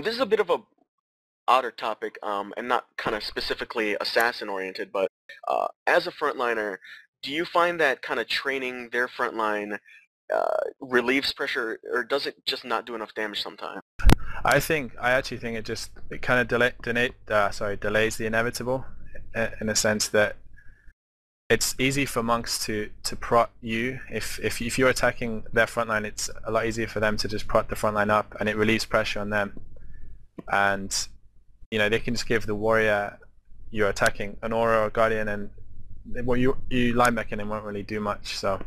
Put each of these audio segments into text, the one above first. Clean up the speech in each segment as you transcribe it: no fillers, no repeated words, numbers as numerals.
This is a bit of a odder topic, and not kind of specifically assassin oriented, but as a frontliner, do you find that kind of training their frontline relieves pressure, or does it just not do enough damage sometimes? I actually think it kind of delays the inevitable, in a sense that it's easy for monks to prot you. If you're attacking their frontline, it's a lot easier for them to just prot the frontline up, and it relieves pressure on them. And they can just give the warrior you're attacking an aura or guardian, and you line back in and won't really do much. So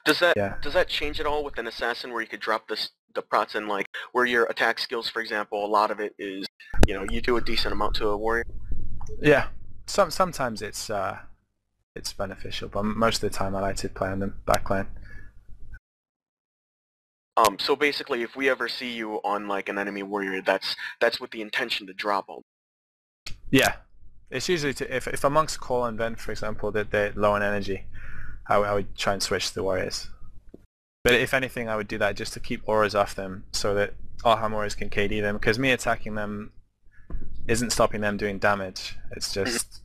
Does that yeah, does that change at all with an assassin where you could drop the prots in, like where your attack skills, for example, a lot of it is, you do a decent amount to a warrior? yeah. Sometimes it's beneficial, but most of the time I like to play on the backline. So basically, if we ever see you on like an enemy warrior, that's with the intention to drop them. Yeah, it's usually if a monk's call and vent, for example, that they're low on energy, I would try and switch to the warriors. But if anything, I would do that just to keep auras off them, so that Alham warriors can KD them. Because me attacking them isn't stopping them doing damage. It's just,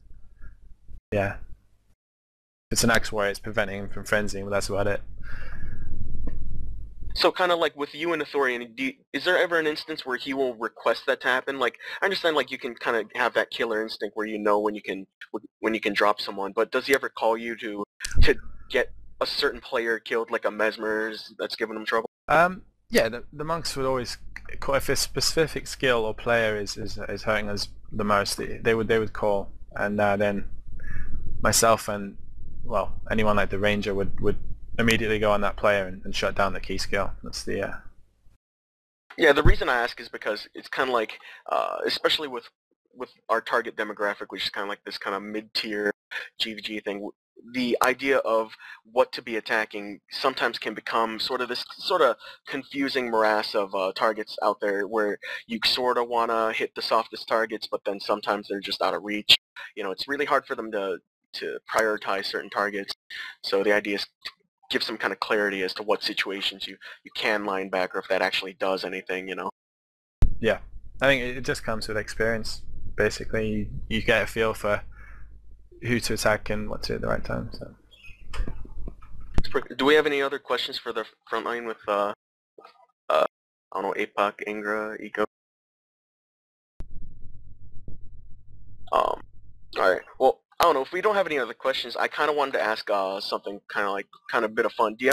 yeah. If it's an axe warrior, it's preventing him from frenzying, but that's about it. So kind of like with you and Athorian, is there ever an instance where he will request that to happen? Like, I understand like you can kind of have that killer instinct where you know when you can drop someone, but does he ever call you to get a certain player killed, like a Mesmer's that's giving him trouble? Yeah, the monks would always call if a specific skill or player is hurting us the most. They would call, and then myself and anyone like the ranger would immediately go on that player and shut down the key skill. That's the Yeah, the reason I ask is because it's kind of like, especially with our target demographic, which is kind of like this kind of mid-tier GVG thing, the idea of what to be attacking sometimes can become sort of this sort of confusing morass of targets out there where you sort of want to hit the softest targets, but then sometimes they're just out of reach. It's really hard for them to prioritize certain targets. So the idea is give some kind of clarity as to what situations you can line back, or if that actually does anything. yeah. I think it just comes with experience. Basically, you get a feel for who to attack and what to do at the right time. So. Do we have any other questions for the front line with, I don't know, APOC, Ingra, Eco? Alright, well, I don't know, if we don't have any other questions, I kind of wanted to ask something kind of a bit of fun. Do you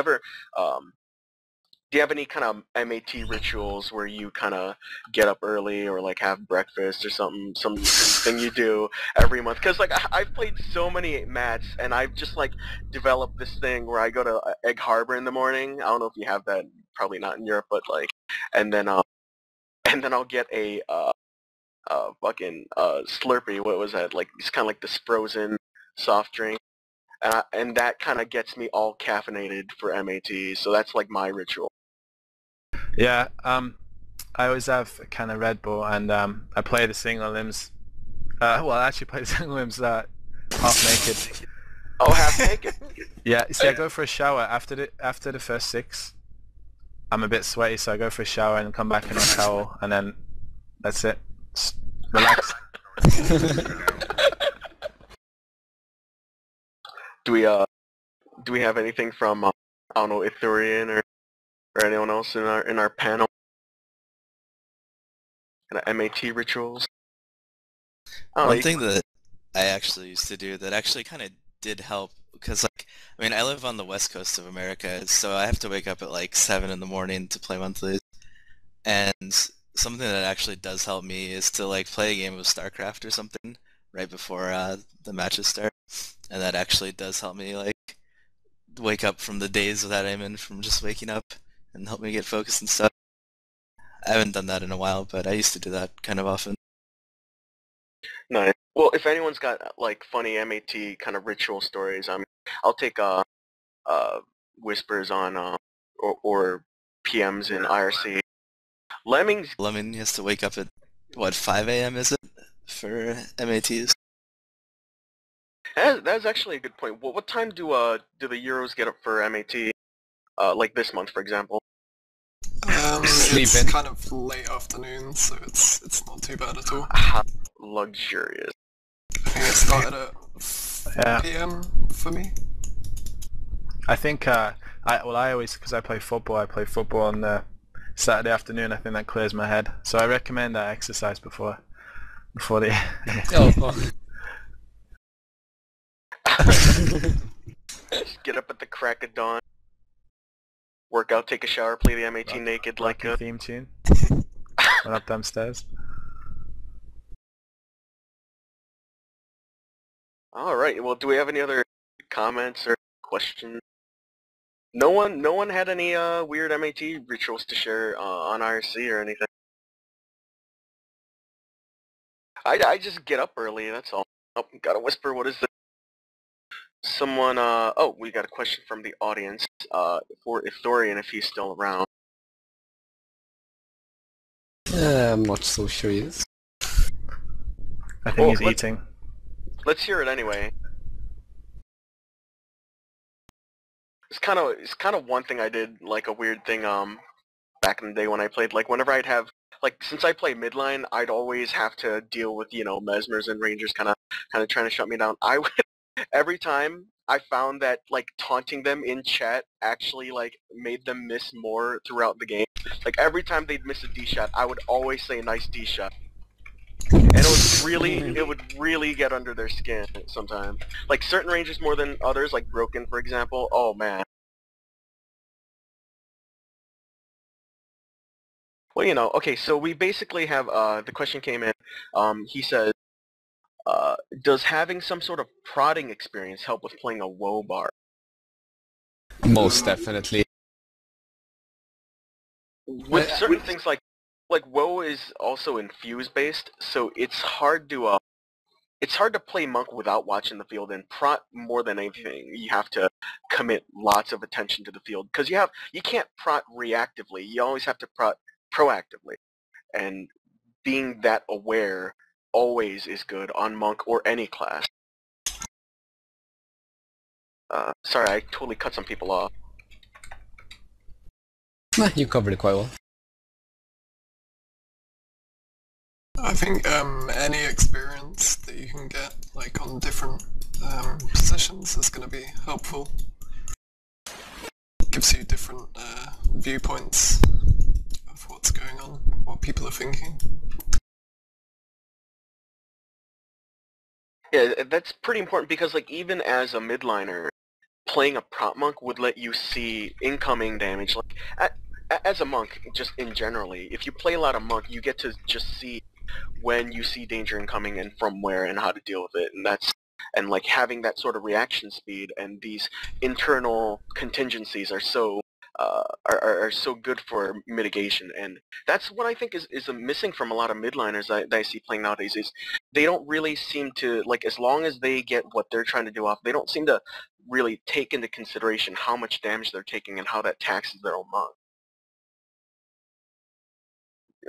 have any kind of MAT rituals where you kind of get up early or like have breakfast or something you do every month? Because like I've played so many mats and I've just like developed this thing where I go to Egg Harbor in the morning. I don't know if you have that, probably not in Europe, but like, and then I'll get a fucking Slurpee. What was that? Like it's kind of like this frozen soft drink. And that kind of gets me all caffeinated for MAT. So that's like my ritual. Yeah, I always have a can of Red Bull, and I play the single limbs. I actually play the single limbs half naked. Oh, half naked? Yeah, see, I go for a shower after the first 6. I'm a bit sweaty, so I go for a shower and come back in a towel, and then that's it. Just relax. Do we have anything from I don't know, Ithurian or anyone else in our panel? Kind of MAT rituals? I don't know. One thing that I actually used to do that actually kind of did help, because like, I mean, I live on the west coast of America, so I have to wake up at like 7 in the morning to play monthlies. And something that actually does help me is to like play a game of StarCraft or something right before the matches start. And that actually does help me like wake up from the days that I'm in from just waking up and help me get focused and stuff. I haven't done that in a while, but I used to do that kind of often. Nice. Well, if anyone's got like funny MAT kind of ritual stories, I'll take whispers on or PMs in IRC. Lemmings. Lemon has to wake up at what, 5 a.m. is it for MATs? That's actually a good point. What time do the Euros get up for MAT? Like this month, for example. It's Sleeping. kind of late afternoon, so it's not too bad at all. How luxurious. I think it started at 4 Yeah. PM for me. I think I always, because I play football on Saturday afternoon. I think that clears my head. So I recommend that exercise before the. Just get up at the crack of dawn, work out, take a shower, play the MAT naked like Rocky a... theme tune. Went up downstairs. Alright, well, do we have any other comments or questions? No one had any weird MAT rituals to share on IRC or anything. I just get up early, that's all. Oh, gotta whisper, what is this? Someone, oh, we got a question from the audience, for Ithorian if he's still around. I'm not so sure he is. I think Well, he's eating. Let's hear it anyway. It's kind of one thing I did, like a weird thing, back in the day when I played, like whenever I'd have, like since I play midline, I'd always have to deal with, you know, Mesmers and Rangers kind of trying to shut me down. I would, every time I found that like taunting them in chat actually like made them miss more throughout the game. Like every time they'd miss a D shot, I would always say nice D shot. And it would really get under their skin sometimes. Like certain Rangers more than others, like Broken for example, oh man. Well, you know, okay, so we basically have, the question came in, he says, does having some sort of prodding experience help with playing a WoW bar? Most definitely. With certain things like WoW is also infuse based, so it's hard to play monk without watching the field, and prot more than anything, you have to commit lots of attention to the field, because you can't prot reactively, you always have to prot proactively, and being that aware always is good on monk or any class. Sorry, I totally cut some people off. You covered it quite well. I think any experience that you can get like on different positions is going to be helpful. Gives you different viewpoints of what's going on, what people are thinking. Yeah, that's pretty important because like even as a midliner, playing a prop monk would let you see incoming damage. Like as a monk, just in generally, if you play a lot of monk, you get to just see when you see danger incoming and from where and how to deal with it, and like having that sort of reaction speed and these internal contingencies are so are so good for mitigation, and that's what I think is missing from a lot of midliners that I see playing nowadays. Is they don't really seem to, like, as long as they get what they're trying to do off, they don't seem to really take into consideration how much damage they're taking and how that taxes their own monk.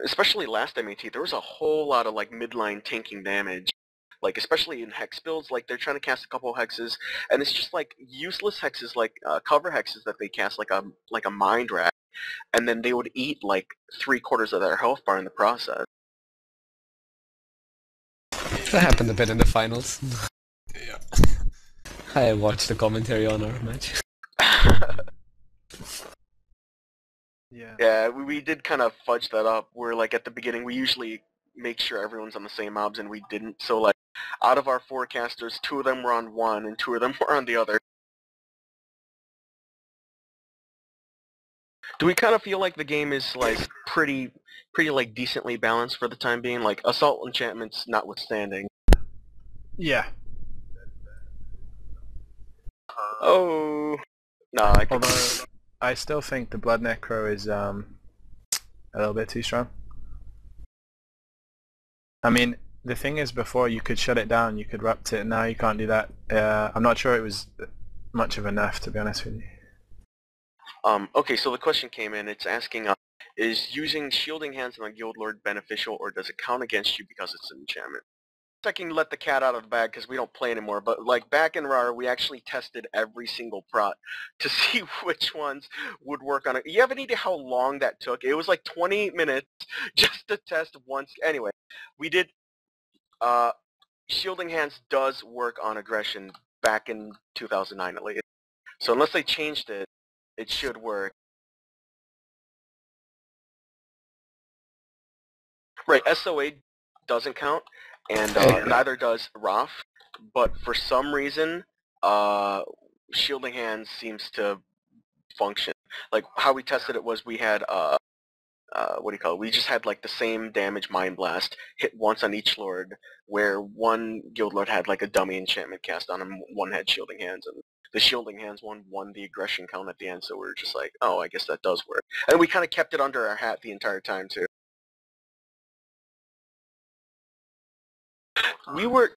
Especially last MAT, there was a whole lot of like midline tanking damage, like especially in hex builds. Like they're trying to cast a couple of hexes, and it's just like useless hexes, like cover hexes that they cast, like a mind rat, and then they would eat like 3/4 of their health bar in the process. That happened a bit in the finals. Yeah. I watched the commentary on our match. Yeah. Yeah, we did kind of fudge that up. Where like at the beginning, we usually make sure everyone's on the same mobs, and we didn't. So like, out of our forecasters, 2 of them were on one, and 2 of them were on the other. Do we kind of feel like the game is like pretty like decently balanced for the time being, like assault enchantments notwithstanding? Yeah. Oh, no, I think Although I still think the Blood Necro is a little bit too strong. I mean, the thing is, before you could shut it down, you could rupt it, and now you can't do that. I'm not sure it was much of a nerf, to be honest with you. Okay, so the question came in. It's asking, is using Shielding Hands on a Guild Lord beneficial, or does it count against you because it's an enchantment? I can let the cat out of the bag because we don't play anymore, but like back in RAR, we actually tested every single prot to see which ones would work on it. You have any idea how long that took? It was like 20 minutes just to test once. Anyway, we did, Shielding Hands does work on aggression back in 2009 at least. So unless they changed it, it should work. Right, SOA doesn't count, and neither does ROF, but for some reason, Shielding Hands seems to function. Like, how we tested it was we had, what do you call it? We just had, like, the same damage Mind Blast hit once on each Lord, where one Guild Lord had, like, a dummy enchantment cast on him, one had Shielding Hands, and the Shielding Hands one won the aggression count at the end, so we were just like, oh, I guess that does work. And we kind of kept it under our hat the entire time, too. We were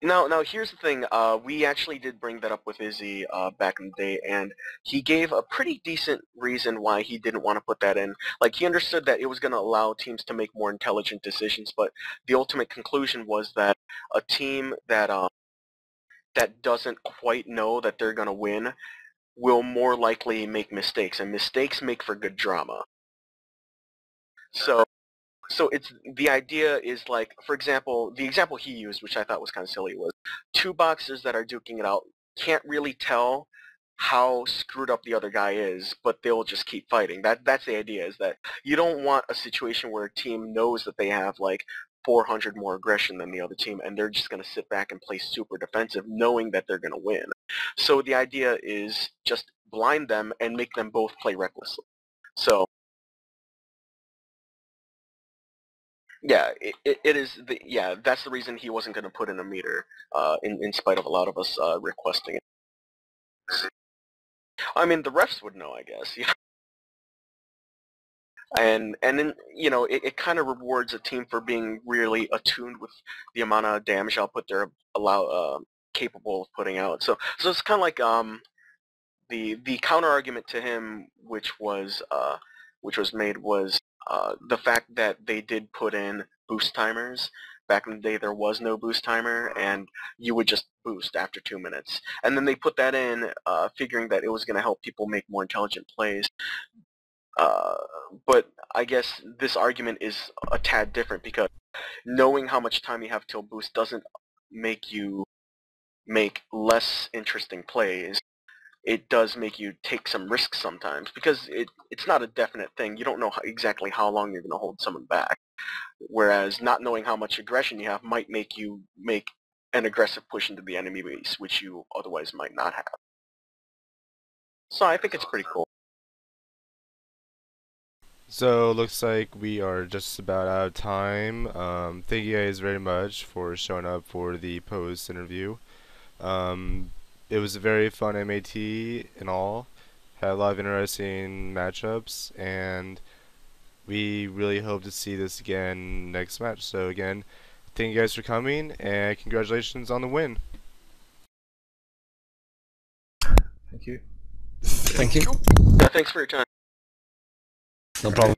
now. Here's the thing. We actually did bring that up with Izzy back in the day, and he gave a pretty decent reason why he didn't want to put that in. Like he understood that it was going to allow teams to make more intelligent decisions, but the ultimate conclusion was that a team that that doesn't quite know that they're going to win will more likely make mistakes, and mistakes make for good drama. So it's the idea is like, for example, the example he used, which I thought was kind of silly, was two boxers that are duking it out can't really tell how screwed up the other guy is, but they'll just keep fighting. That's the idea, is that you don't want a situation where a team knows that they have like 400 more aggression than the other team, and they're just going to sit back and play super defensive, knowing that they're going to win. So the idea is just blind them and make them both play recklessly. So yeah, it is. Yeah, that's the reason he wasn't going to put in a meter, in spite of a lot of us requesting it. I mean, the refs would know, I guess. Yeah. And then it kind of rewards a team for being really attuned with the amount of damage output they're capable of putting out. So it's kind of like the counter argument to him, which was made, was the fact that they did put in boost timers. Back in the day, there was no boost timer, and you would just boost after 2 minutes. And then they put that in, figuring that it was going to help people make more intelligent plays. But I guess this argument is a tad different, because knowing how much time you have till boost doesn't make you make less interesting plays. It does make you take some risks sometimes, because it's not a definite thing. You don't know exactly how long you're going to hold someone back. Whereas not knowing how much aggression you have might make you make an aggressive push into the enemy base, which you otherwise might not have. So I think it's pretty cool. So looks like we are just about out of time. Thank you guys very much for showing up for the post interview. It was a very fun MAT and all. Had a lot of interesting matchups, and we really hope to see this again next match. So again, thank you guys for coming, and congratulations on the win. Thank you. Thank you. Yeah, thanks for your time. No problem.